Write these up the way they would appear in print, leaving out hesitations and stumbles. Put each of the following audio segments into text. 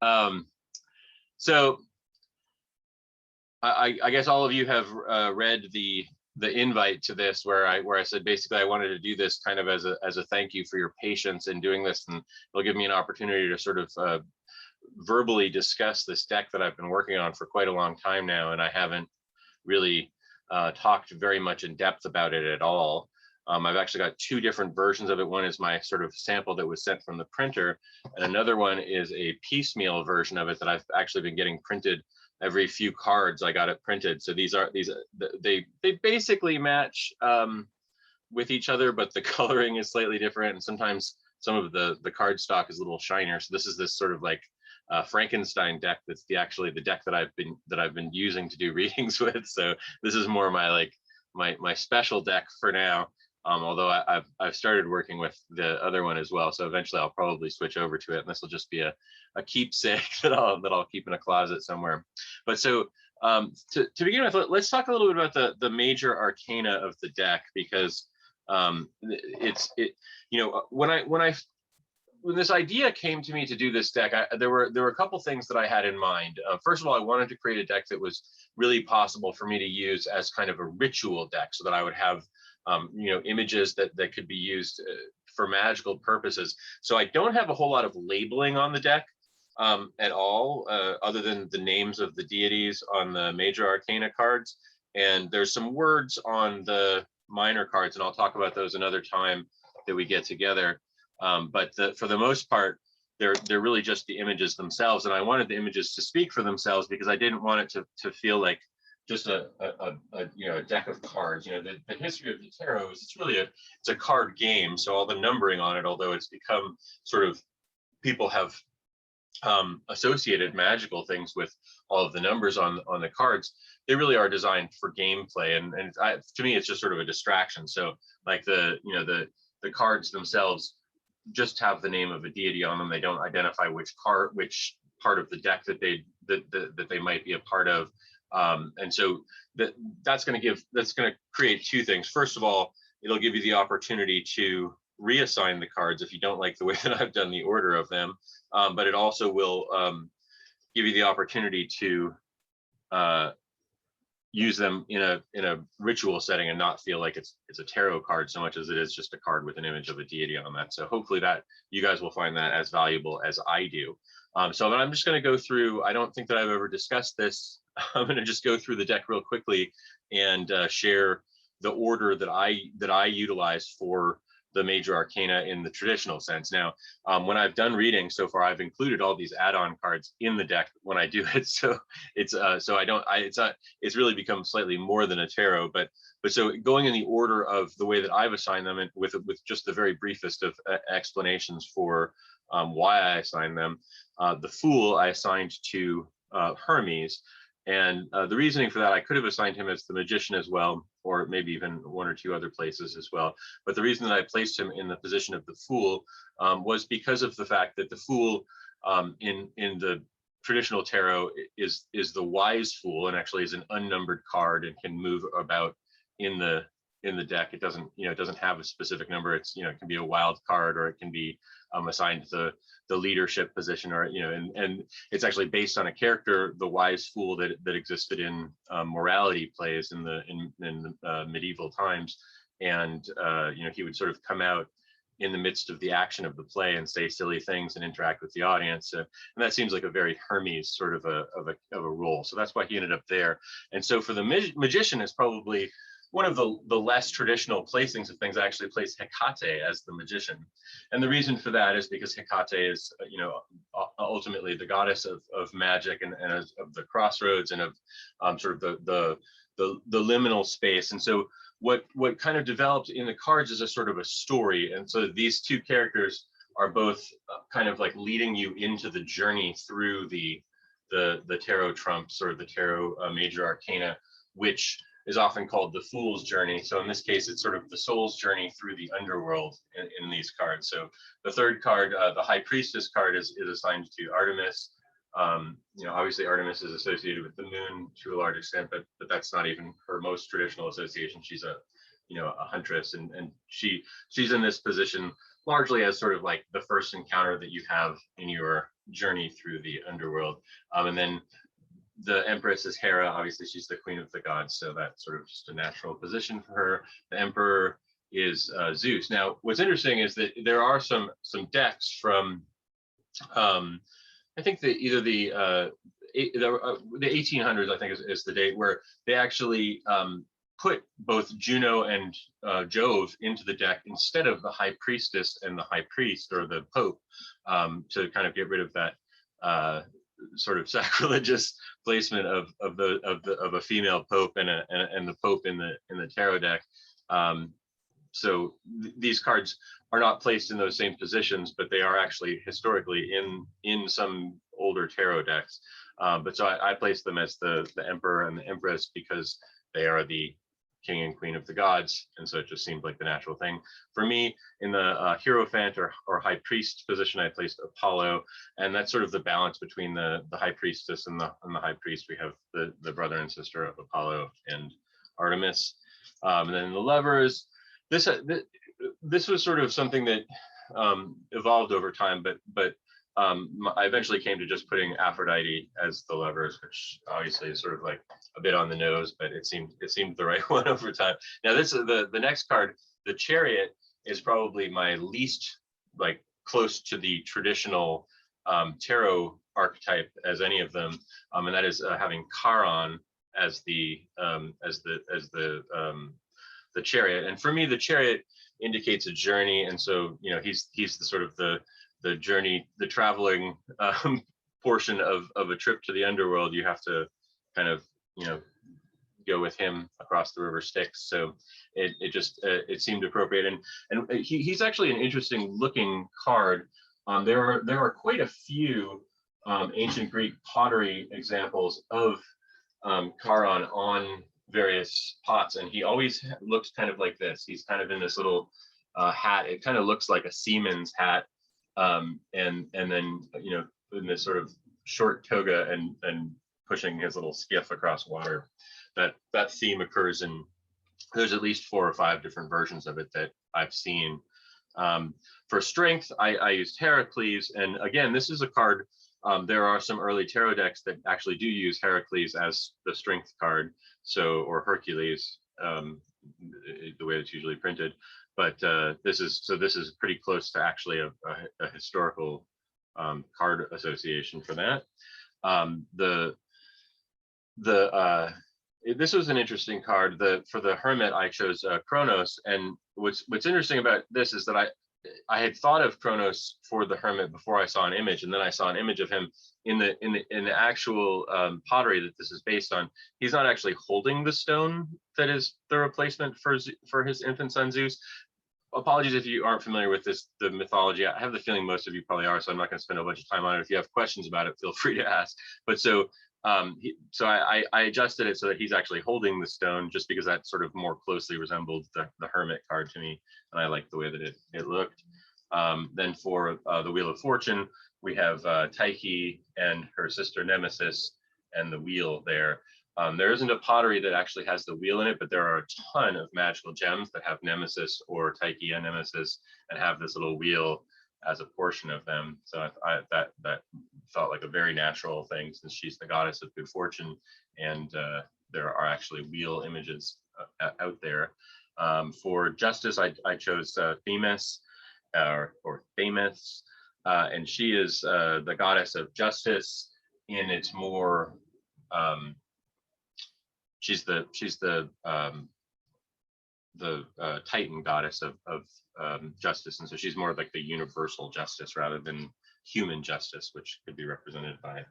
So I guess all of you have read the invite to this, where I said basically I wanted to do this kind of as a thank you for your patience in doing this, and it'll give me an opportunity to sort of verbally discuss this deck that I've been working on for quite a long time now, and I haven't really talked very much in depth about it at all. I've actually got two different versions of it. One is my sort of sample that was sent from the printer, and another one is a piecemeal version of it that I've actually been getting printed. Every few cards I got it printed. So they basically match with each other, but the coloring is slightly different, and sometimes some of the card stock is a little shinier. So this is this sort of like Frankenstein deck that's actually the deck that I've been using to do readings with. So this is more my special deck for now. Although I've started working with the other one as well, so eventually I'll probably switch over to it, and this will just be a keepsake that I'll keep in a closet somewhere. But so to begin with, let's talk a little bit about the major arcana of the deck, because when this idea came to me to do this deck, there were a couple things that I had in mind. First of all, I wanted to create a deck that was really possible for me to use as kind of a ritual deck, so that I would have images that could be used for magical purposes. So I don't have a whole lot of labeling on the deck at all, other than the names of the deities on the major arcana cards. And there's some words on the minor cards, and I'll talk about those another time that we get together. But for the most part, they're really just the images themselves. And I wanted the images to speak for themselves, because I didn't want it to feel like just a deck of cards. The history of the tarot is it's a card game. So all the numbering on it, although it's become sort of, people have associated magical things with all of the numbers on the cards, they really are designed for gameplay. And to me, it's just sort of a distraction. So like the cards themselves just have the name of a deity on them. They don't identify which part of the deck that they might be a part of. And so that's going to create two things. First of all, it'll give you the opportunity to reassign the cards if you don't like the way that I've done the order of them. But it also will give you the opportunity to use them in a ritual setting and not feel like it's a tarot card so much as it is just a card with an image of a deity on that. So hopefully that you guys will find that as valuable as I do. So I'm just going to go through, I don't think that I've ever discussed this. I'm going to just go through the deck real quickly and share the order that I utilize for the major arcana in the traditional sense. Now, when I've done reading so far, I've included all these add-on cards in the deck when I do it. So it's it's really become slightly more than a tarot, but so going in the order of the way that I've assigned them, and with just the very briefest of explanations for why I assigned them. The Fool I assigned to Hermes. And the reasoning for that, I could have assigned him as the Magician as well, or maybe even one or two other places as well. But the reason that I placed him in the position of the Fool was because of the fact that the Fool in the traditional tarot is the wise fool, and actually is an unnumbered card and can move about in the deck. It doesn't have a specific number. It can be a wild card, or it can be assigned to the leadership position, or and it's actually based on a character, the wise fool, that existed in morality plays in the medieval times. And he would sort of come out in the midst of the action of the play and say silly things and interact with the audience, and that seems like a very Hermes sort of a role. So that's why he ended up there. And so for the Magician, is probably one of the less traditional placings of things. I actually placed Hecate as the Magician. And the reason for that is because Hecate is, ultimately the goddess of magic and of the crossroads and of sort of the liminal space. And so what kind of developed in the cards is a sort of a story. And so these two characters are both kind of like leading you into the journey through the tarot trumps, or the tarot major arcana, which is often called the Fool's Journey. So in this case, it's sort of the soul's journey through the underworld in these cards. So the third card, the High Priestess card, is assigned to Artemis. Obviously Artemis is associated with the moon to a large extent, but that's not even her most traditional association. She's a huntress, and she's in this position largely as sort of like the first encounter that you have in your journey through the underworld. And then the Empress is Hera. Obviously, she's the queen of the gods, so that's sort of just a natural position for her. The Emperor is Zeus. Now, what's interesting is that there are some decks from, I think that either the 1800s, I think is the date where they actually put both Juno and Jove into the deck instead of the High Priestess and the High Priest or the Pope, to kind of get rid of that sort of sacrilegious placement of a female Pope and the Pope in the tarot deck. So these cards are not placed in those same positions, but they are actually historically in some older tarot decks. But so I place them as the Emperor and the Empress because they are the king and queen of the gods, and so it just seemed like the natural thing. For me, in the Hierophant or High Priest position, I placed Apollo, and that's sort of the balance between the High Priestess and the High Priest. We have the brother and sister of Apollo and Artemis. And then the Lovers, this was sort of something that evolved over time, but I eventually came to just putting Aphrodite as the Lovers, which obviously is sort of like a bit on the nose, but it seemed the right one over time. Now this is the next card, the Chariot, is probably my least like close to the traditional tarot archetype as any of them, and that is having Charon as the Chariot. And for me, the Chariot indicates a journey, and so he's the sort of the journey, the traveling portion of a trip to the underworld. You have to kind of go with him across the river Styx. So it seemed appropriate, and he's actually an interesting looking card. There are quite a few ancient Greek pottery examples of Charon on various pots, and he always looks kind of like this. He's kind of in this little hat. It kind of looks like a seaman's hat. And then in this sort of short toga and pushing his little skiff across water. That theme occurs in, there's at least 4 or 5 different versions of it that I've seen. For strength, I used Heracles, and again, this is a card. There are some early tarot decks that actually do use Heracles as the strength card, or Hercules, the way it's usually printed. But this is pretty close to actually a historical card association for that. This was an interesting card. For the Hermit, I chose Kronos, and what's interesting about this is that I had thought of Kronos for the Hermit before I saw an image, and then I saw an image of him in the actual pottery that this is based on. He's not actually holding the stone that is the replacement for his infant son Zeus. Apologies if you aren't familiar with the mythology. I have the feeling most of you probably are, so I'm not going to spend a bunch of time on it. If you have questions about it, feel free to ask. But so I adjusted it so that he's actually holding the stone, just because that sort of more closely resembled the Hermit card to me, and I liked the way that it looked. Then for the Wheel of Fortune, we have Tyche and her sister Nemesis and the wheel there. There isn't a pottery that actually has the wheel in it, but there are a ton of magical gems that have Nemesis or Tyche and Nemesis and have this little wheel as a portion of them. So that felt like a very natural thing, since she's the goddess of good fortune, and there are actually wheel images out there. For justice, I chose Themis or Themis, and she is the goddess of justice in its more she's the Titan goddess of justice, and so she's more like the universal justice rather than human justice, which could be represented by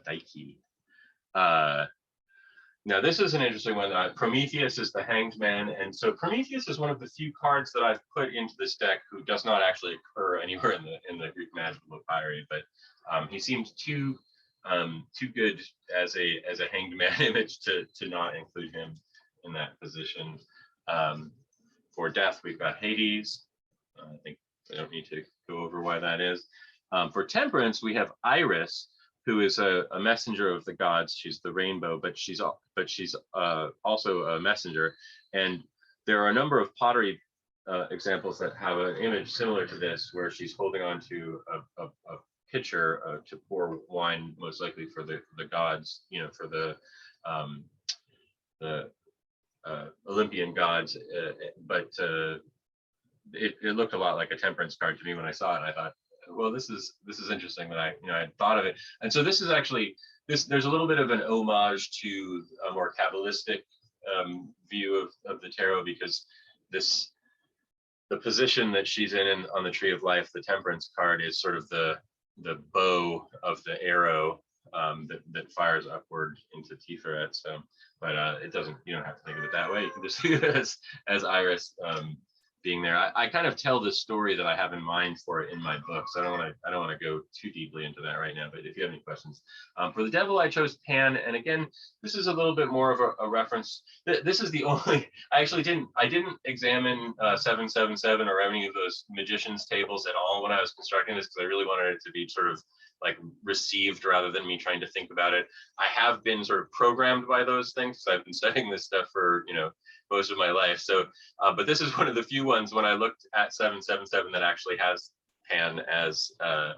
Tyche. Now this is an interesting one. Prometheus is the Hanged Man, and so Prometheus is one of the few cards that I've put into this deck who does not actually occur anywhere in the Greek magical papyri, but he seems too good as a Hanged Man image to not include him in that position. For death, we've got Hades. I think I don't need to go over why that is. For temperance, we have Iris, who is a messenger of the gods. She's the rainbow, but she's also a messenger. And there are a number of pottery examples that have an image similar to this, where she's holding on to pitcher to pour wine, most likely for the gods, you know, for the Olympian gods, but it looked a lot like a temperance card to me when I saw it. And I thought, well, this is interesting that I had thought of it. And so this is actually there's a little bit of an homage to a more Kabbalistic view of the tarot, because the position that she's in on the Tree of Life, the Temperance card, is sort of the bow of the arrow that fires upward into Tiferet. So, but it doesn't. You don't have to think of it that way. You can just see it as Iris being there. I kind of tell the story that I have in mind for it in my book, so I don't want to go too deeply into that right now. But if you have any questions, for the Devil, I chose Pan, and again, this is a little bit more of a reference. This is the only I didn't examine 777 or any of those magicians tables at all when I was constructing this, because I really wanted it to be sort of like received rather than me trying to think about it. I have been sort of programmed by those things, because I've been studying this stuff for most of my life. So, but this is one of the few ones when I looked at 777 that actually has Pan as the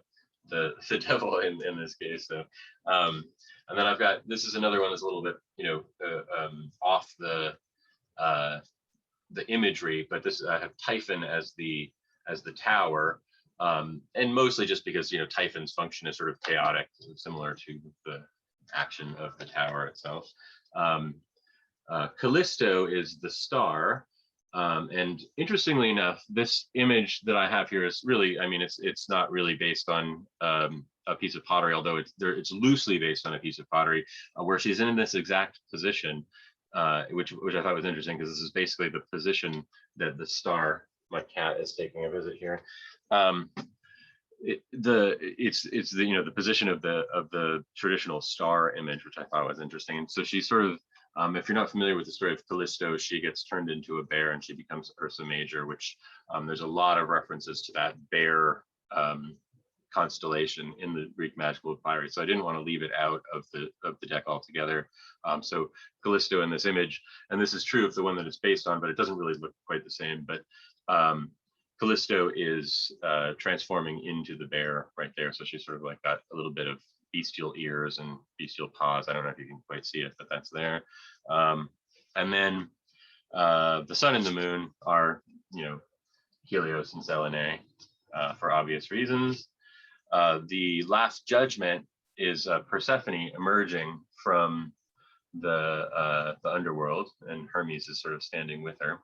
devil in this case. So, and then I've got, this is another one that's a little bit off the imagery, but this I have Typhon as the tower, and mostly just because Typhon's function is sort of chaotic, similar to the action of the tower itself. Callisto is the star, and interestingly enough, this image that I have here is really, I mean, it's not really based on a piece of pottery, although it's loosely based on a piece of pottery, where she's in this exact position, which I thought was interesting, because this is basically the position that the star, my cat is taking a visit here. It's the position of the traditional star image, which I thought was interesting. And so she's sort of, if you're not familiar with the story of Callisto, she gets turned into a bear and she becomes Ursa Major, which there's a lot of references to that bear constellation in the Greek magical papyri. So I didn't want to leave it out of the deck altogether. So Callisto in this image, and this is true of the one that it's based on, but it doesn't really look quite the same. But Callisto is transforming into the bear right there. So she's sort of like got a little bit of bestial ears and bestial paws. I don't know if you can quite see it, but that's there. And then the sun and the moon are, Helios and Selene, for obvious reasons. The last judgment is Persephone emerging from the underworld, and Hermes is sort of standing with her.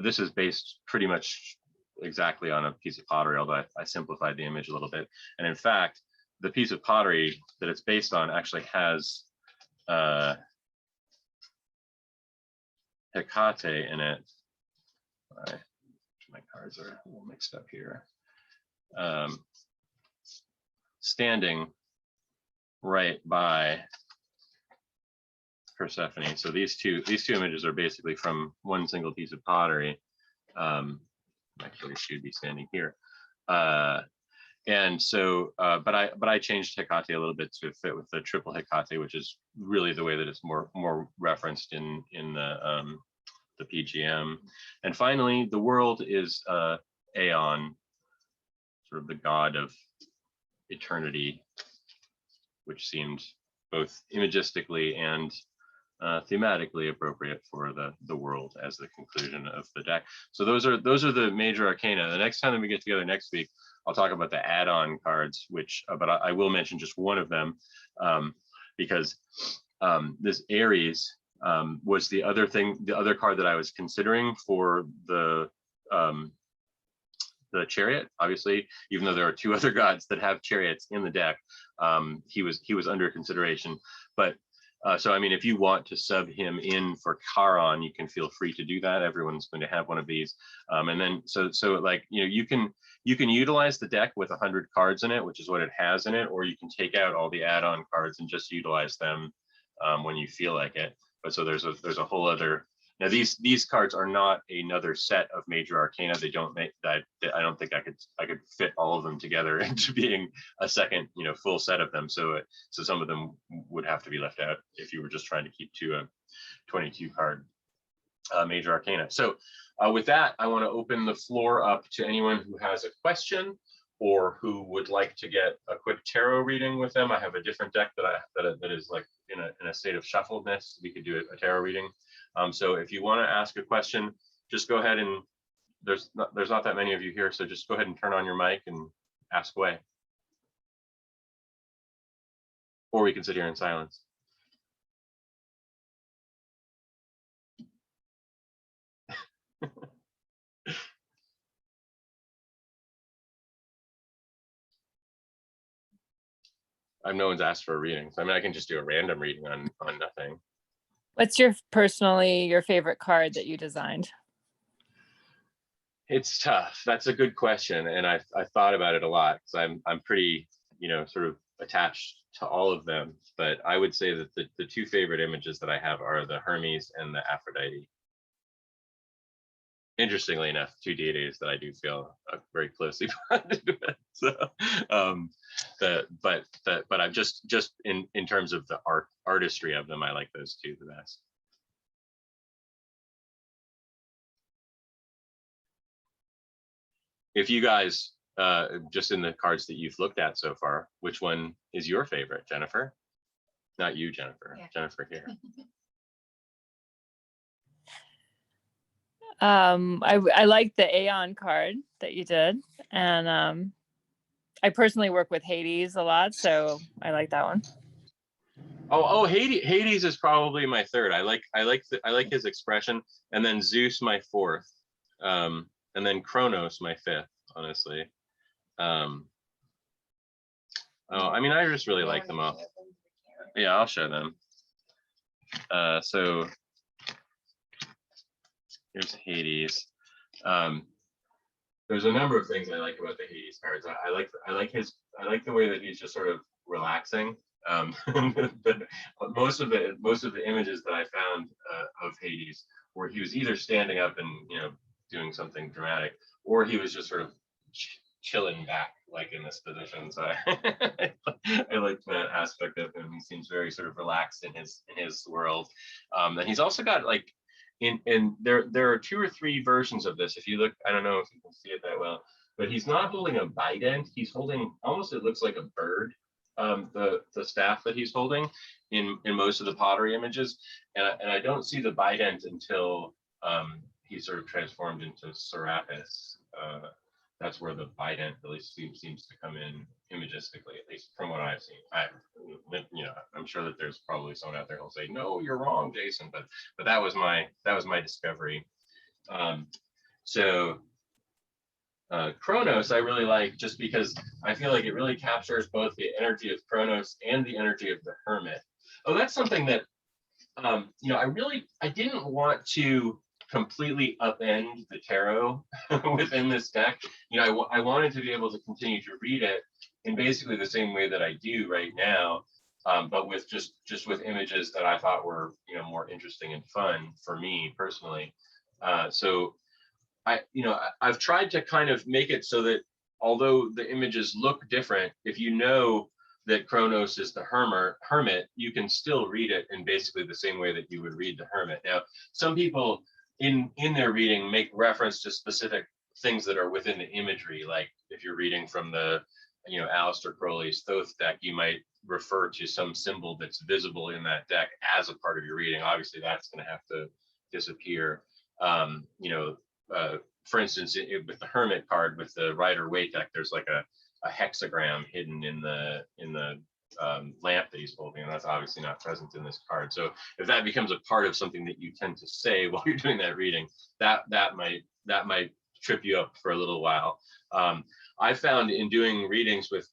This is based pretty much exactly on a piece of pottery, although I simplified the image a little bit. And in fact, the piece of pottery that it's based on actually has Hecate in it. My cards are a little mixed up here. Standing right by Persephone. So these two images are basically from one single piece of pottery. Actually, should be standing here. And so, but I changed Hecate a little bit to fit with the triple Hecate, which is really the way that it's more referenced in the PGM. And finally, the world is Aeon, sort of the god of eternity, which seemed both imagistically and thematically appropriate for the world as the conclusion of the deck. So those are the major arcana. The next time that we get together next week, I'll talk about the add-on cards, which but I will mention just one of them, because this Aries was the other card that I was considering for the Chariot. Obviously, even though there are two other gods that have chariots in the deck, he was under consideration. But so I mean, if you want to sub him in for Charon, you can feel free to do that. Everyone's going to have one of these, and then so like you can utilize the deck with 100 cards in it, which is what it has in it, or you can take out all the add-on cards and just utilize them when you feel like it. But so there's a whole other. Now these cards are not another set of major arcana. They don't make that. I don't think I could fit all of them together into being a second full set of them. So some of them would have to be left out if you were just trying to keep to a 22 card major arcana. So With that, I want to open the floor up to anyone who has a question or who would like to get a quick tarot reading with them. I have a different deck that is like in a state of shuffledness. We could do a tarot reading. So if you want to ask a question, just go ahead and there's not that many of you here, so just go ahead and turn on your mic and ask away. Or we can sit here in silence. No one's asked for a reading. So I mean, I can just do a random reading on nothing. What's your favorite card that you designed? It's tough. That's a good question, and I thought about it a lot because I'm pretty, sort of attached to all of them. But I would say that the two favorite images that I have are the Hermes and the Aphrodite. Interestingly enough, two deities that I do feel very closely bonded with. So, but I'm just in terms of the artistry of them, I like those two the best. If you guys, just in the cards that you've looked at so far, which one is your favorite, Jennifer? Not you, Jennifer. Yeah. Jennifer here. I like the Aeon card that you did, and I personally work with Hades a lot, so I like that one. Oh, Hades is probably my third. I like his expression, and then Zeus my fourth, and then Kronos my fifth. Honestly, I mean, I just really like them all. Yeah, I'll show them. So here's Hades. There's a number of things I like about the Hades cards. I like the way that he's just sort of relaxing. But most of the images that I found of Hades, where he was either standing up and doing something dramatic, or he was just sort of chilling back, like in this position. So I like that aspect of him. He seems very sort of relaxed in his world. And he's also got like and there are two or three versions of this. If you look, I don't know if you can see it that well, but he's not holding a bident. He's holding almost, it looks like a bird. The staff that he's holding in most of the pottery images, and I don't see the bident until he's sort of transformed into Serapis. That's where the bident really seems to come in imagistically, at least from what I've seen. I'm sure that there's probably someone out there who'll say, no, you're wrong, Jason, but that was my discovery. Kronos I really like, just because I feel like it really captures both the energy of Kronos and the energy of the Hermit. Oh, that's something that I didn't want to completely upend the tarot within this deck. I wanted to be able to continue to read it in basically the same way that I do right now, but with just with images that I thought were more interesting and fun for me personally. So I've tried to kind of make it so that although the images look different, if you know that Kronos is the hermit, you can still read it in basically the same way that you would read the Hermit. Now, some people in their reading make reference to specific things that are within the imagery. Like if you're reading from the, Aleister Crowley's Thoth deck, you might refer to some symbol that's visible in that deck as a part of your reading. Obviously, that's going to have to disappear. For instance, with the Hermit card, with the Rider-Waite deck, there's like a hexagram hidden in the lamp that he's holding, and that's obviously not present in this card. So if that becomes a part of something that you tend to say while you're doing that reading, that might trip you up for a little while. I found in doing readings with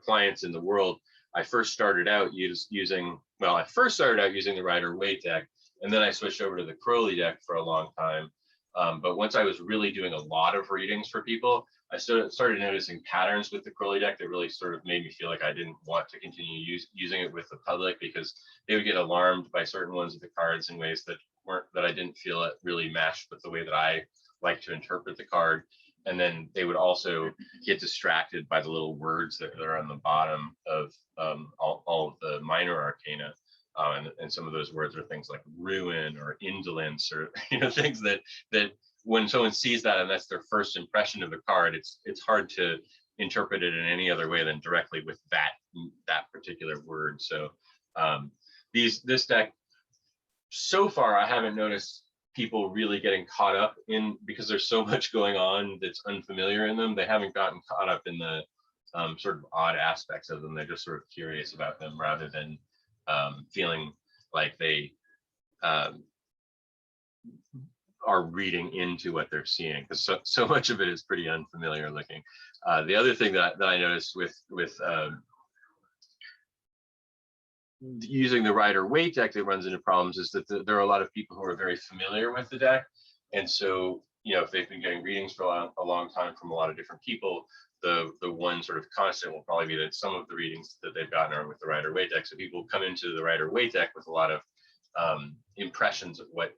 clients in the world, I first started out using the Rider-Waite deck, and then I switched over to the Crowley deck for a long time. But once I was really doing a lot of readings for people, I started noticing patterns with the Crowley deck that really sort of made me feel like I didn't want to continue using it with the public, because they would get alarmed by certain ones of the cards in ways that I didn't feel it really matched with the way that I like to interpret the card. And then they would also get distracted by the little words that are on the bottom of all of the minor arcana. And some of those words are things like ruin or indolence, or things that when someone sees that and that's their first impression of the card, it's hard to interpret it in any other way than directly with that particular word. So this deck, so far, I haven't noticed people really getting caught up in, because there's so much going on that's unfamiliar in them. They haven't gotten caught up in the sort of odd aspects of them. They're just sort of curious about them rather than feeling like they are reading into what they're seeing, because so much of it is pretty unfamiliar looking. The other thing that I noticed with using the Rider-Waite deck that runs into problems is that there are a lot of people who are very familiar with the deck, and so if they've been getting readings for a long time from a lot of different people, the one sort of constant will probably be that some of the readings that they've gotten are with the Rider-Waite deck. So people come into the Rider-Waite deck with a lot of impressions of what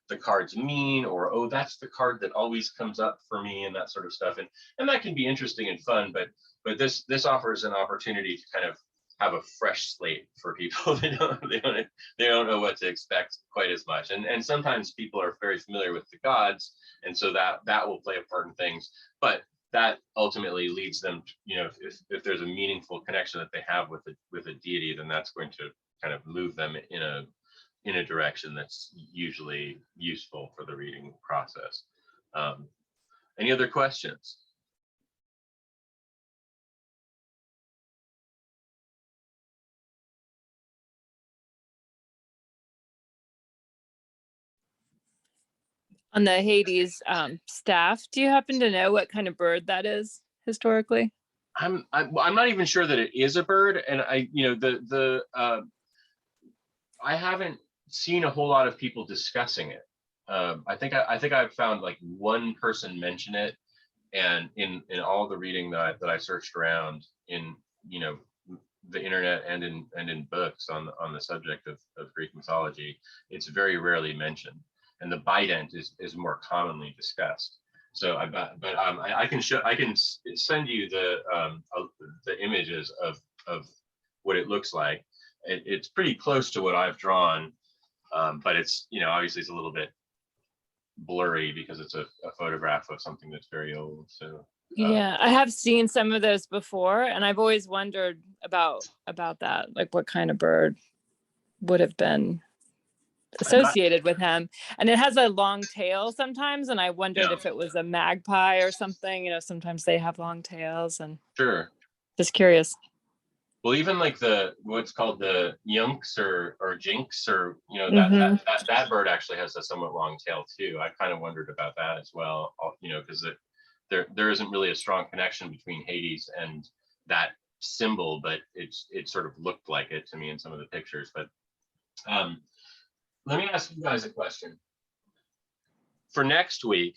the cards mean, or, oh, that's the card that always comes up for me, and that sort of stuff. And that can be interesting and fun, but this offers an opportunity to kind of have a fresh slate for people. They don't know what to expect quite as much. And sometimes people are very familiar with the gods, and so that will play a part in things. But that ultimately leads them to, if there's a meaningful connection that they have with a deity, then that's going to kind of move them in a direction that's usually useful for the reading process. Any other questions? On the Hades staff, do you happen to know what kind of bird that is historically? I'm not even sure that it is a bird, and I haven't seen a whole lot of people discussing it. I think I've found like one person mention it, and in all the reading that I searched around in the internet and in books on the subject of Greek mythology, it's very rarely mentioned, and the bident is more commonly discussed. So I can send you the images of what it looks like. It's pretty close to what I've drawn, but it's obviously it's a little bit blurry because it's a photograph of something that's very old. So yeah, I have seen some of those before, and I've always wondered about that, like what kind of bird would have been associated with him. And it has a long tail sometimes, and I wondered if it was a magpie or something. Sometimes they have long tails, and sure, just curious. Well, even like what's called the yunks or jinx, or that bird actually has a somewhat long tail too. I kind of wondered about that as well, because there isn't really a strong connection between Hades and that symbol, but it sort of looked like it to me in some of the pictures. But let me ask you guys a question. For next week,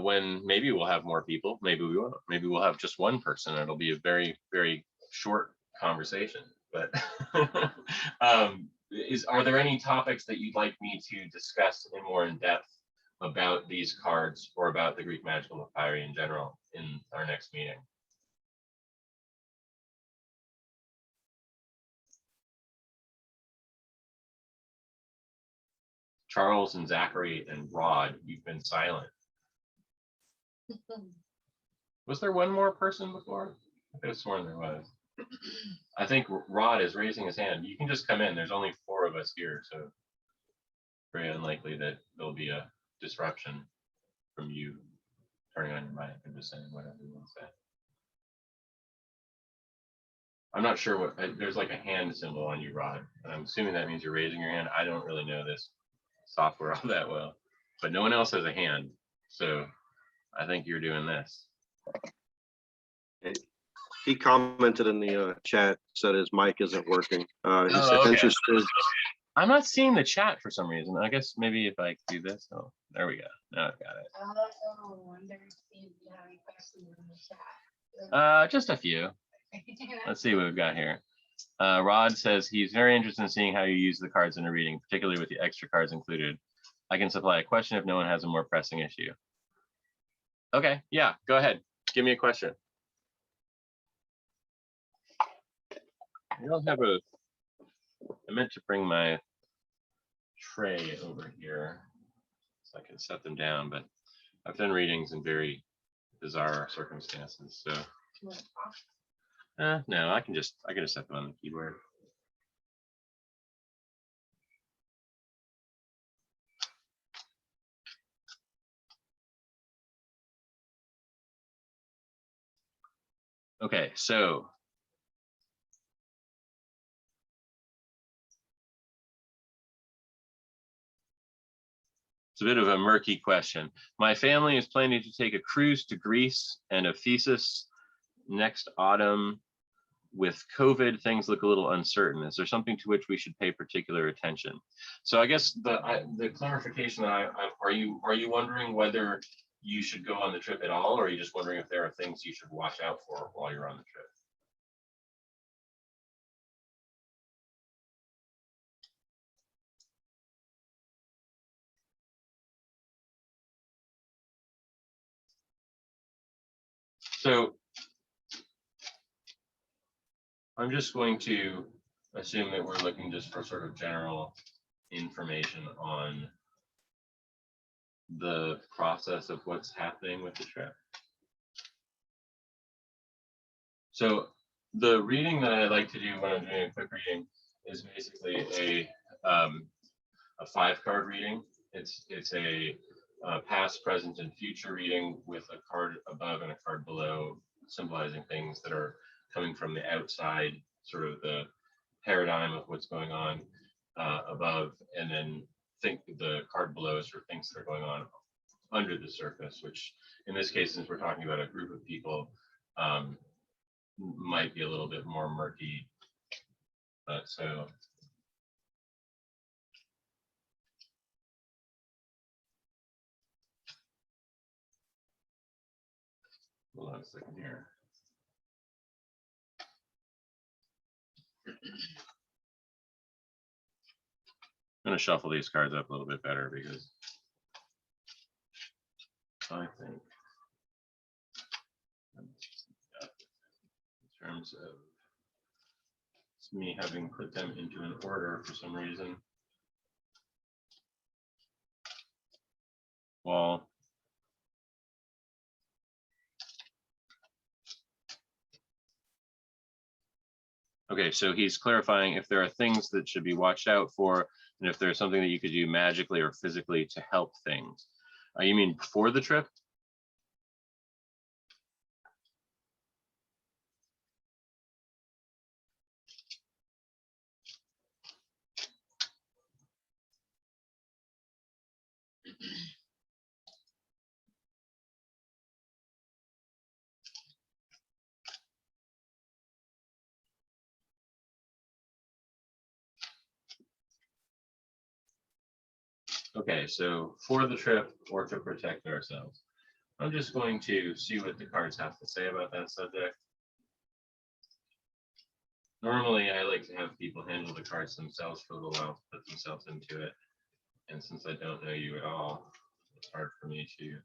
when maybe we'll have more people, maybe we won't. Maybe we'll have just one person. It'll be a very, very short conversation. But are there any topics that you'd like me to discuss more in depth about these cards or about the Greek magical papyri in general in our next meeting? Charles and Zachary and Rod, you've been silent. Was there one more person before? I could have sworn there was. I think Rod is raising his hand. You can just come in. There's only 4 of us here, so very unlikely that there'll be a disruption from you turning on your mic and just saying whatever you want to say. I'm not sure what, there's like a hand symbol on you, Rod. And I'm assuming that means you're raising your hand. I don't really know this software all that well, but no one else has a hand. So I think you're doing this. He commented in the chat, said his mic isn't working. He's okay. interested. I'm not seeing the chat for some reason. I guess maybe if I do this. Oh, there we go. Now I've got it. I wonder if you have any questions in the chat. Just a few. Let's see what we've got here. Rod says he's very interested in seeing how you use the cards in a reading, particularly with the extra cards included. I can supply a question if no one has a more pressing issue. Okay, yeah, go ahead. Give me a question. I don't have I meant to bring my tray over here so I can set them down, but I've done readings in very bizarre circumstances. So no, I can just set them on the keyboard. Okay, so it's a bit of a murky question. My family is planning to take a cruise to Greece and Ephesus next autumn. With COVID, things look a little uncertain. Is there something to which we should pay particular attention? So I guess the clarification that are you wondering whether you should go on the trip at all, or are you just wondering if there are things you should watch out for while you're on the trip? So I'm just going to assume that we're looking just for sort of general information on the process of what's happening with the trip. So the reading that I like to do when I'm doing a quick reading is basically a 5-card reading. It's a past, present, and future reading with a card above and a card below, symbolizing things that are coming from the outside, sort of the paradigm of what's going on above, and then think the card below is for things that are going on under the surface, which in this case, since we're talking about a group of people, might be a little bit more murky. But so hold on a second here. I'm going to shuffle these cards up a little bit better because I think in terms of it's me having put them into an order for some reason. Well, okay, so he's clarifying if there are things that should be watched out for, and if there's something that you could do magically or physically to help things. You mean before the trip? Okay, so for the trip or to protect ourselves. I'm just going to see what the cards have to say about that subject. Normally, I like to have people handle the cards themselves for a little while, put themselves into it. And since I don't know you at all, it's hard for me to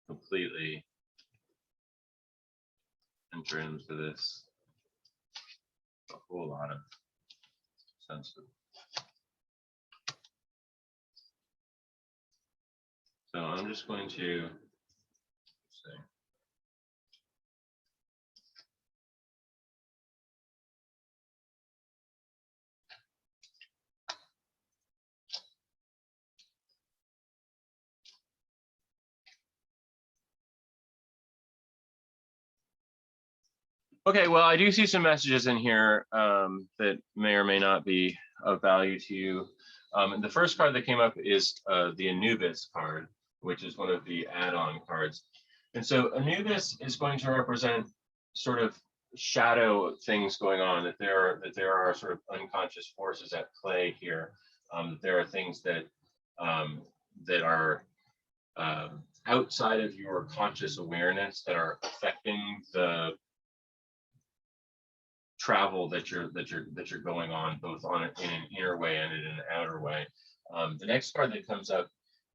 completely enter into this. A whole lot of sensitive. So I'm just going to say. Okay, well, I do see some messages in here that may or may not be of value to you. And the first card that came up is the Anubis card, which is one of the add-on cards. And so Anubis is going to represent sort of shadow things going on, that there are sort of unconscious forces at play here. There are things that that are outside of your conscious awareness that are affecting the travel that you're going on, both on in an inner way and in an outer way. The next card that comes up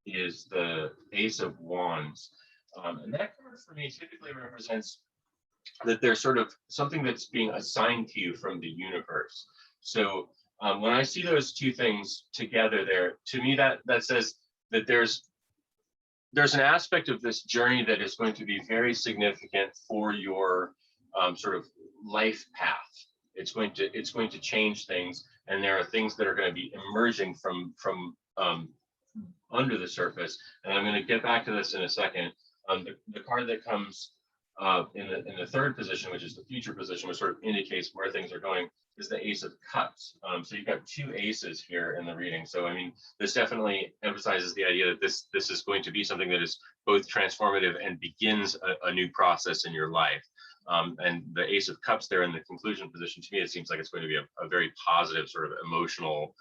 is the Ace of Wands, and that card for me typically represents that there's sort of something that's being assigned to you from the universe. So when I see those two things together there, to me that says that there's there's an aspect of this journey that is going to be very significant for your sort of life path. It's going to change things, and there are things that are going to be emerging from under the surface. And I'm going to get back to this in a second. The card that comes in the third position, which is the future position, which sort of indicates where things are going, is the Ace of Cups. So you've got two aces here in the reading. So I mean, this definitely emphasizes the idea that this is going to be something that is both transformative and begins a new process in your life. And the Ace of Cups there in the conclusion position, to me, it seems like it's going to be a very positive sort of emotional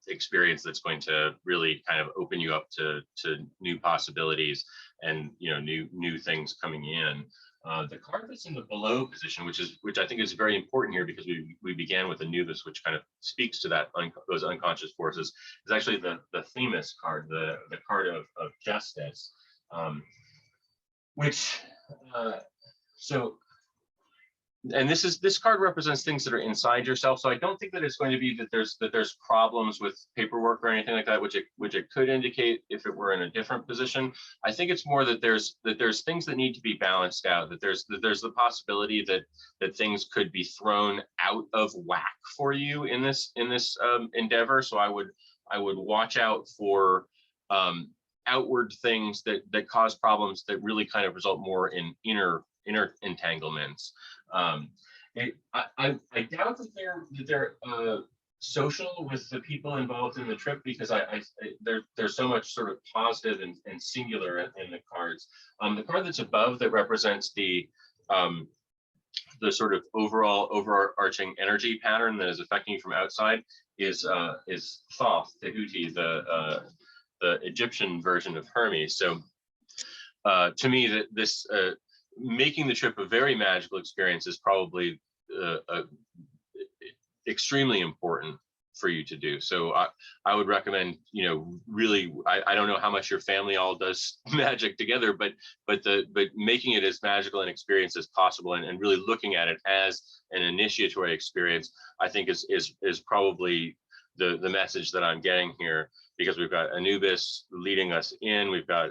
experience that's going to really kind of open you up to new possibilities and, you know, new things coming in. The card that's in the below position, which I think is very important here, because we began with Anubis, which kind of speaks to that those unconscious forces, is actually the Themis card, the card of justice, which and this card represents things that are inside yourself. So I don't think that it's going to be that there's problems with paperwork or anything like that, which it could indicate if it were in a different position. I think it's more that there's things that need to be balanced out, that there's the possibility that things could be thrown out of whack for you in this endeavor. So I would watch out for outward things that cause problems that really kind of result more in inner entanglements. I doubt that they're social with the people involved in the trip, because there's so much sort of positive and singular in the cards. The card that's above that represents the sort of overarching energy pattern that is affecting you from outside is Thoth, Tehuti, the Egyptian version of Hermes. So to me, that this making the trip a very magical experience is probably extremely important for you to do. So I would recommend, you know, really, I don't know how much your family all does magic together, but making it as magical an experience as possible, and really looking at it as an initiatory experience, I think is probably the message that I'm getting here, because we've got Anubis leading us in, we've got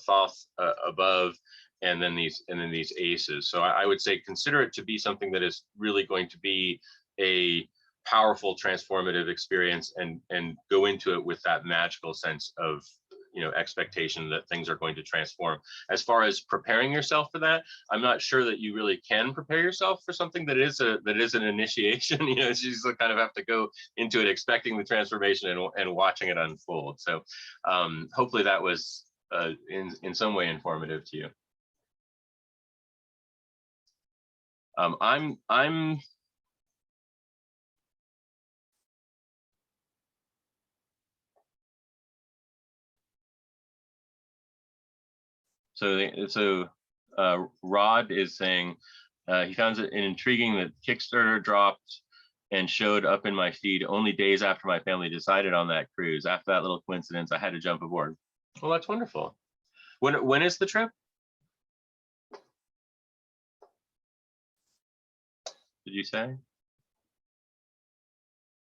Thoth above, and then these aces. So I would say consider it to be something that is really going to be a powerful transformative experience, and go into it with that magical sense of, you know, expectation that things are going to transform. As far as preparing yourself for that, I'm not sure that you really can prepare yourself for something that is an initiation. You know, you just kind of have to go into it expecting the transformation and watching it unfold. So hopefully that was in some way informative to you. So Rod is saying he found it intriguing that Kickstarter dropped and showed up in my feed only days after my family decided on that cruise. After that little coincidence, I had to jump aboard. Well, that's wonderful. When is the trip? Did you say?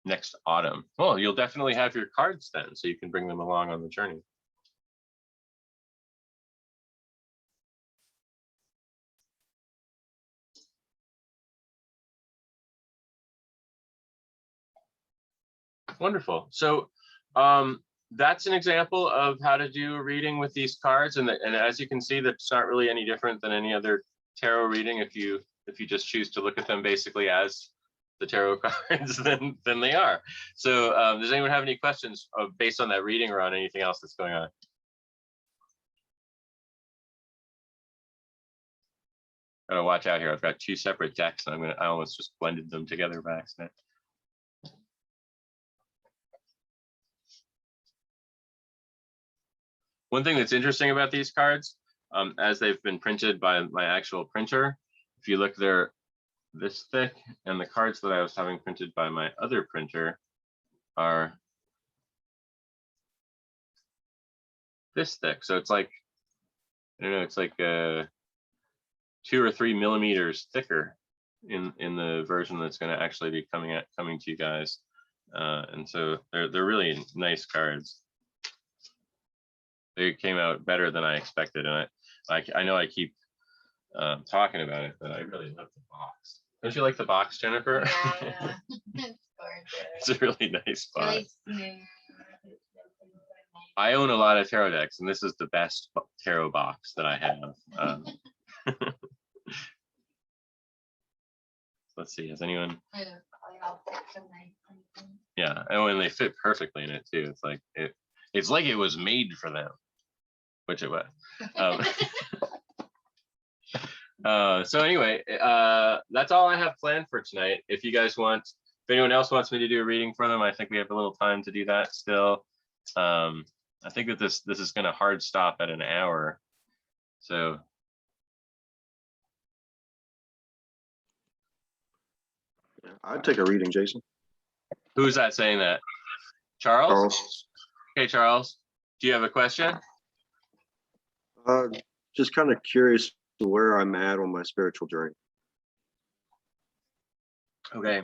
Next autumn. Well, you'll definitely have your cards then, so you can bring them along on the journey. Wonderful. So that's an example of how to do a reading with these cards, and as you can see, that's not really any different than any other tarot reading. If you just choose to look at them basically as the tarot cards, then they are. So does anyone have any questions based on that reading or on anything else that's going on? Gotta watch out here. I've got two separate decks, and I almost just blended them together by accident. One thing that's interesting about these cards, as they've been printed by my actual printer, if you look, they're this thick, and the cards that I was having printed by my other printer are this thick. So it's like, I don't know, it's like 2 or 3 millimeters thicker in the version that's going to actually be coming to you guys, and so they're really nice cards. they came out better than I expected, and I know I keep talking about it, but I really love the box. Don't you like the box, Jennifer? Yeah, it's gorgeous. It's a really nice box. Really smooth. I own a lot of tarot decks, and this is the best tarot box that I have. Let's see, has anyone? I know, probably all sorts of nice things. Yeah, oh, and they fit perfectly in it too. It's like it was made for them, which it was. So anyway, that's all I have planned for tonight. If you guys want, if anyone else wants me to do a reading for them, I think we have a little time to do that still. I think that this is going to hard stop at an hour. So Yeah, I'd take a reading, Jason. who's that saying that? Charles? Charles. Okay, Charles, do you have a question? Just kind of curious to where I'm at on my spiritual journey. Okay.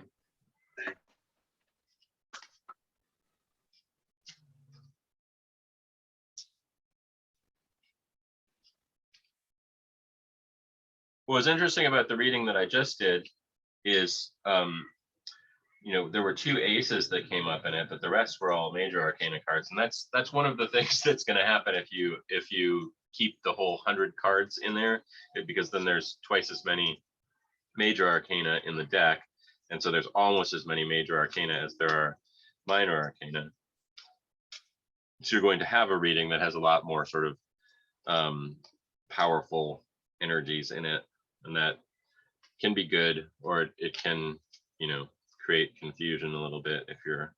What's interesting about the reading that I just did is, there were 2 aces that came up in it, but the rest were all major arcana cards, and that's one of the things that's going to happen if you keep the whole 100 cards in there, because then there's twice as many major arcana in the deck, and so there's almost as many major arcana as there are minor arcana. So you're going to have a reading that has a lot more sort of powerful energies in it, and that can be good, or it can, create confusion a little bit if you're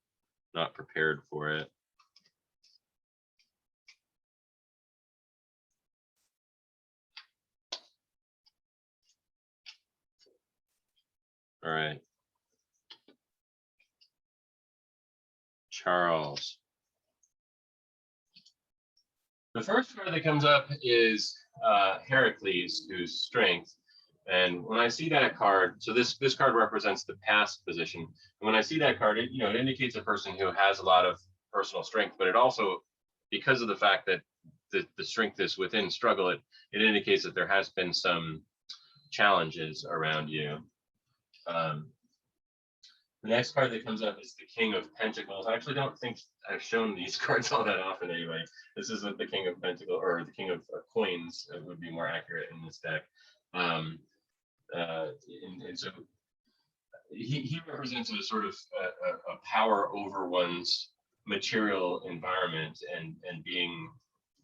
not prepared for it. All right. Charles. The first card that comes up is Heracles, who's strength. And when I see that card, so this card represents the past position. And when I see that card, it indicates a person who has a lot of personal strength, but it also, because of the fact that the strength is within struggle, it indicates that there has been some challenges around you. The next card that comes up is the King of Pentacles. I actually don't think I've shown these cards all that often anyway. This isn't the King of Pentacles, or the King of Coins, it would be more accurate in this deck. And so he represents a sort of a power over one's material environment and being,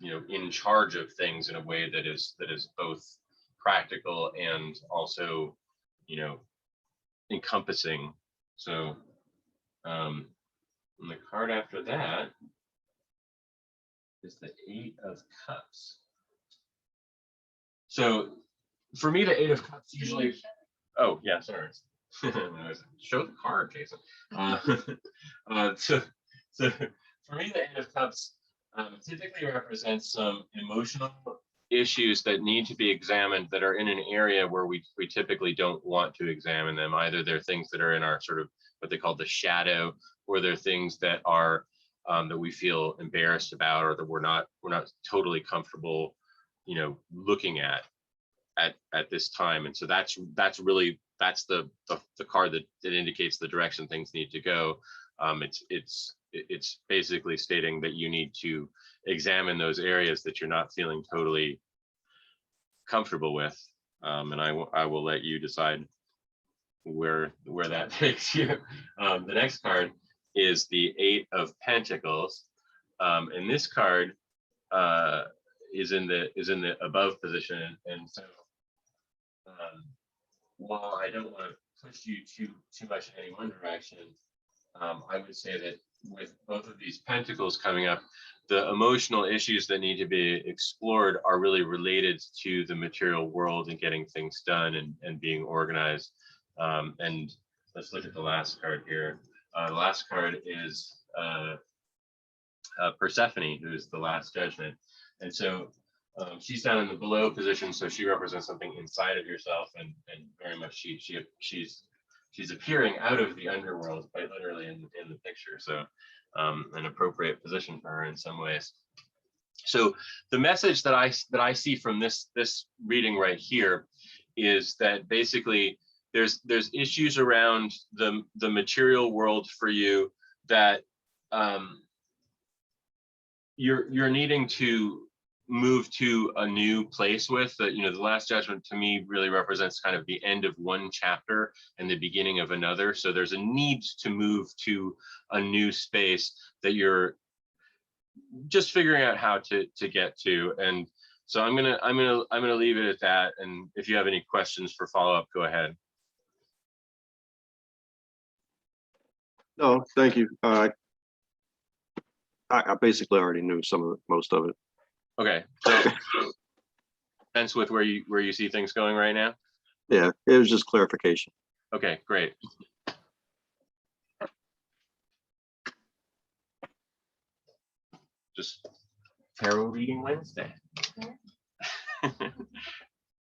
in charge of things in a way that is both practical and also, encompassing. So and the card after that is the 8 of Cups. So for me, the 8 of Cups usually, oh yeah, sorry. Show the card, Jason. So for me, the 8 of Cups typically represents some emotional issues that need to be examined, that are in an area where we typically don't want to examine them. Either they're things that are in our sort of what they call the shadow, or they're things that are that we feel embarrassed about, or that we're not totally comfortable, looking at this time. And so that's the card that indicates the direction things need to go. It's basically stating that you need to examine those areas that you're not feeling totally comfortable with, and I will let you decide where that takes you. The next card is the 8 of Pentacles, and this card is in the above position, and so while I don't want to push you too much in any one direction, I would say that with both of these pentacles coming up, the emotional issues that need to be explored are really related to the material world and getting things done and being organized. And let's look at the last card here. The last card is Persephone, who's the last judgment. And so she's down in the below position, so she represents something inside of yourself, and very much she's appearing out of the underworld, quite literally in the picture. So an appropriate position for her in some ways. So the message that I see from this reading right here is that basically there's issues around the material world for you that you're needing to move to a new place with. That, you know, the Last Judgment to me really represents kind of the end of one chapter and the beginning of another. So there's a need to move to a new space that you're just figuring out how to get to. And so I'm gonna leave it at that. And if you have any questions for follow-up, go ahead. No, thank you. I basically already knew most of it. Okay, so sense with where you see things going right now? Yeah, it was just clarification. Okay, great. Just tarot reading Wednesday.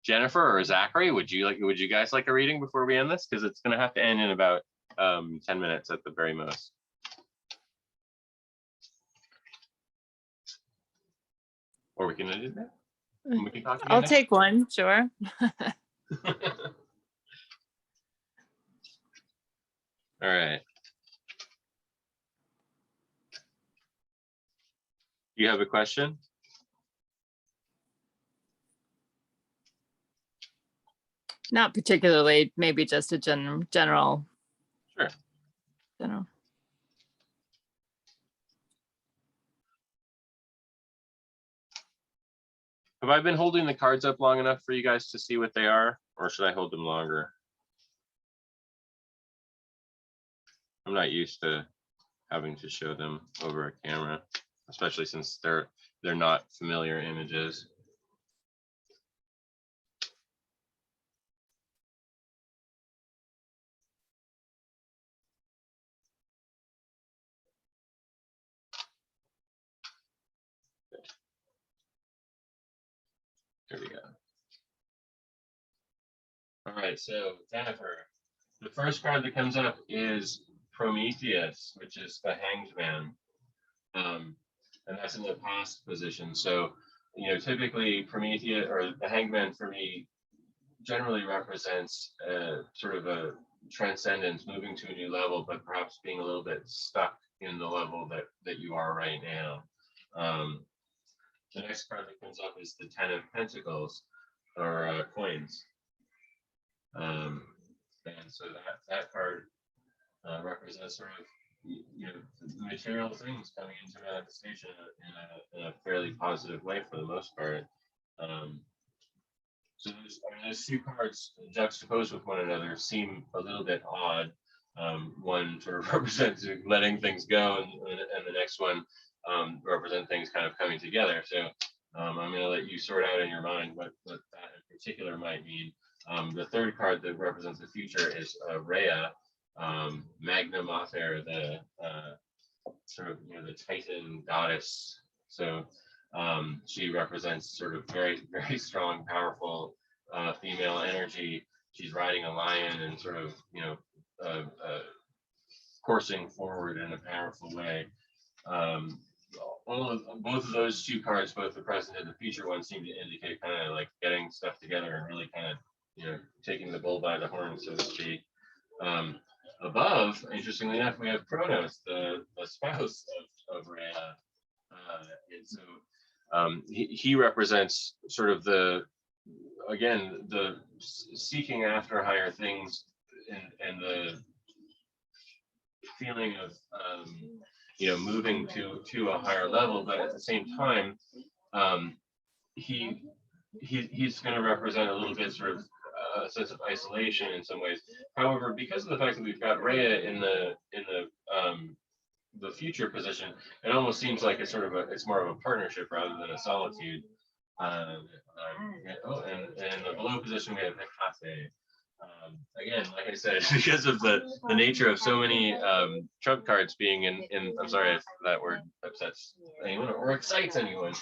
Jennifer or Zachary, would you guys like a reading before we end this? Because it's gonna have to end in about 10 minutes at the very most. Or we can do that. And we can talk again I'll next take one, sure. All right. You have a question? Not particularly, maybe just a general. Sure. General. Have I been holding the cards up long enough for you guys to see what they are, or should I hold them longer? I'm not used to having to show them over a camera, especially since they're not familiar images. There we go. All right, so Jennifer, the first card that comes up is Prometheus, which is the Hanged Man, and that's in the past position. So, you know, typically Prometheus or the Hanged Man for me generally represents sort of a transcendence, moving to a new level, but perhaps being a little bit stuck in the level that you are right now. The next card that comes up is the Ten of Pentacles, or coins. And so that card represents sort of, you know, material things coming into manifestation in a fairly positive way for the most part. So those two cards juxtaposed with one another seem a little bit odd. One sort of represents letting things go, and the next one represent things kind of coming together. So I'm going to let you sort out in your mind what that in particular might mean. The third card that represents the future is Rhea, Magna Mater, the sort of, you know, the Titan goddess. So she represents sort of very, very strong, powerful female energy. She's riding a lion and sort of, you know, coursing forward in a powerful way. Both of those two cards, both the present and the future one, seem to indicate kind of like getting stuff together and really kind of, you know, taking the bull by the horn, so to speak. Above, interestingly enough, we have Kronos, the spouse of Rhea. And so he represents sort of the seeking after higher things and the feeling of you know, moving to a higher level, but at the same time, he's going to represent a little bit sort of a sense of isolation in some ways. However, because of the fact that we've got Rhea in the future position, it almost seems like it's more of a partnership rather than a solitude. And the below position we have Hecate, Again, like I said, because of the nature of so many trump cards being in I'm sorry if that word upsets anyone or excites anyone.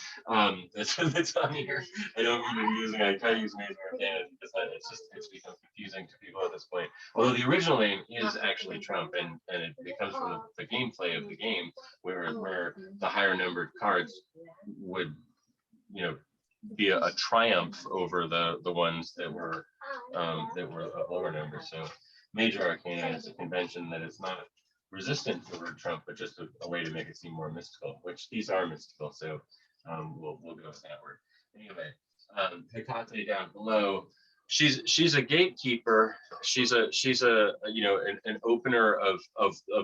That's on here. I don't mean to be using. I try to use Major Arcana because it's become confusing to people at this point. Although the original name is actually Trump, and it comes from the gameplay of the game, where the higher numbered cards would, you know, be a triumph over the ones that were of lower numbers. So Major Arcana is a convention that is not resistant to the word Trump, but just a way to make it seem more mystical, which these are mystical. So we'll go with that word. Anyway, Hecate down below. She's a gatekeeper. She's a you know, an opener of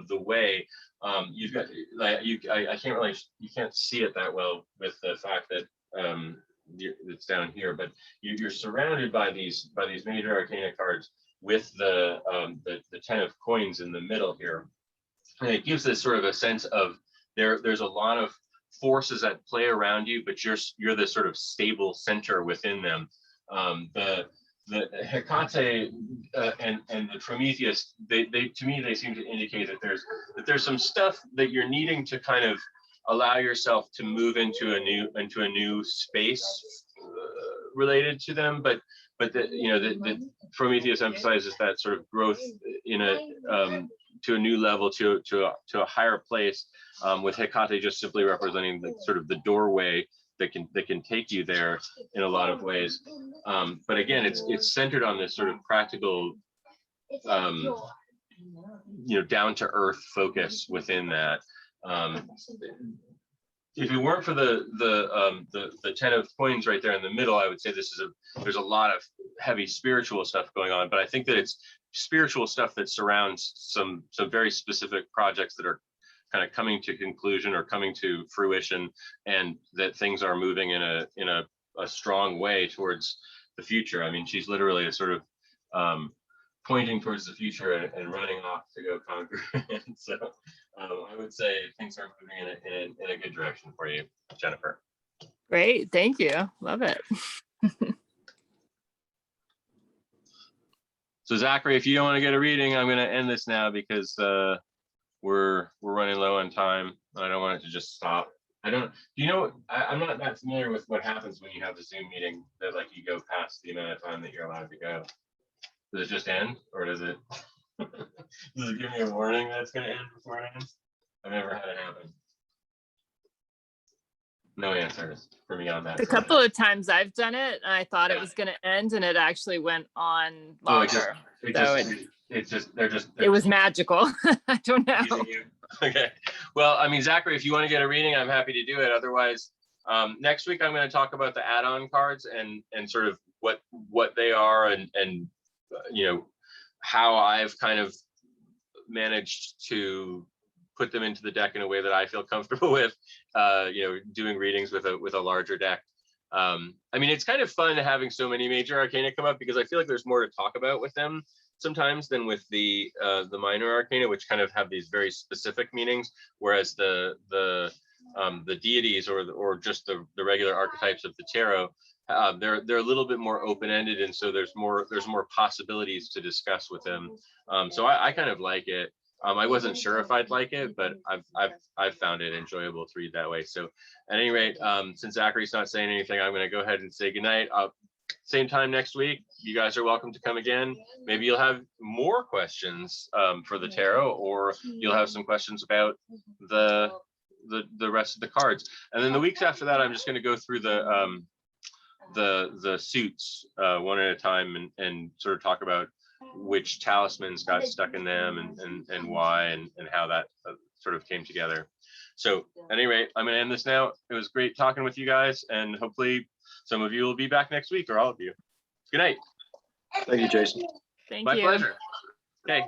the way. You've got like I can't really, you can't see it that well with the fact that it's down here, but you're surrounded by these Major Arcana cards with the 10 of coins in the middle here, and it gives this sort of a sense of there's a lot of forces at play around you, but you're the sort of stable center within them. The Hecate and the Prometheus, they to me they seem to indicate that there's some stuff that you're needing to kind of allow yourself to move into a new space related to them, but the, you know, the Prometheus emphasizes that sort of growth in to a new level, to a higher place, with Hecate just simply representing the sort of the doorway that can take you there in a lot of ways. But again, it's centered on this sort of practical, you know, down to earth focus within that. If it weren't for the 10 of coins right there in the middle, I would say there's a lot of heavy spiritual stuff going on, but I think that it's spiritual stuff that surrounds some very specific projects that are kind of coming to conclusion or coming to fruition, and that things are moving in a strong way towards the future. I mean, she's literally a sort of pointing towards the future and running off to go conquer it. So I would say things are moving in a good direction for you, Jennifer. Great, thank you. Love it. So Zachary, if you don't want to get a reading, I'm going to end this now because we're running low on time. I don't want it to just stop. You know, I'm not that familiar with what happens when you have a Zoom meeting that like you go past the amount of time that you're allowed to go. Does it just end, or does it does it give me a warning that it's going to end before it ends? I've never had it happen. No answers for me on that. A couple of times I've done it, and I thought it was going to end, and it actually went on longer. It was magical. I don't know. Okay. Well, I mean, Zachary, if you want to get a reading, I'm happy to do it. Otherwise, next week I'm going to talk about the add-on cards and sort of what they are and you know, how I've kind of managed to put them into the deck in a way that I feel comfortable with, you know, doing readings with a larger deck. I mean, it's kind of fun having so many Major Arcana come up because I feel like there's more to talk about with them sometimes than with the Minor Arcana, which kind of have these very specific meanings, whereas the deities or just the regular archetypes of the tarot, they're a little bit more open-ended, and so there's more possibilities to discuss with them. So I kind of like it. I wasn't sure if I'd like it, but I've found it enjoyable to read that way. So at any rate, since Zachary's not saying anything, I'm going to go ahead and say goodnight. Same time next week. You guys are welcome to come again. Maybe you'll have more questions for the tarot, or you'll have some questions about the rest of the cards. And then the weeks after that, I'm just going to go through the suits one at a time and sort of talk about which talismans got stuck in them and why and how that sort of came together. So at any rate, I'm going to end this now. It was great talking with you guys, and hopefully some of you will be back next week, or all of you. Good night. Thank you, Jason. Thank My you. pleasure. Okay.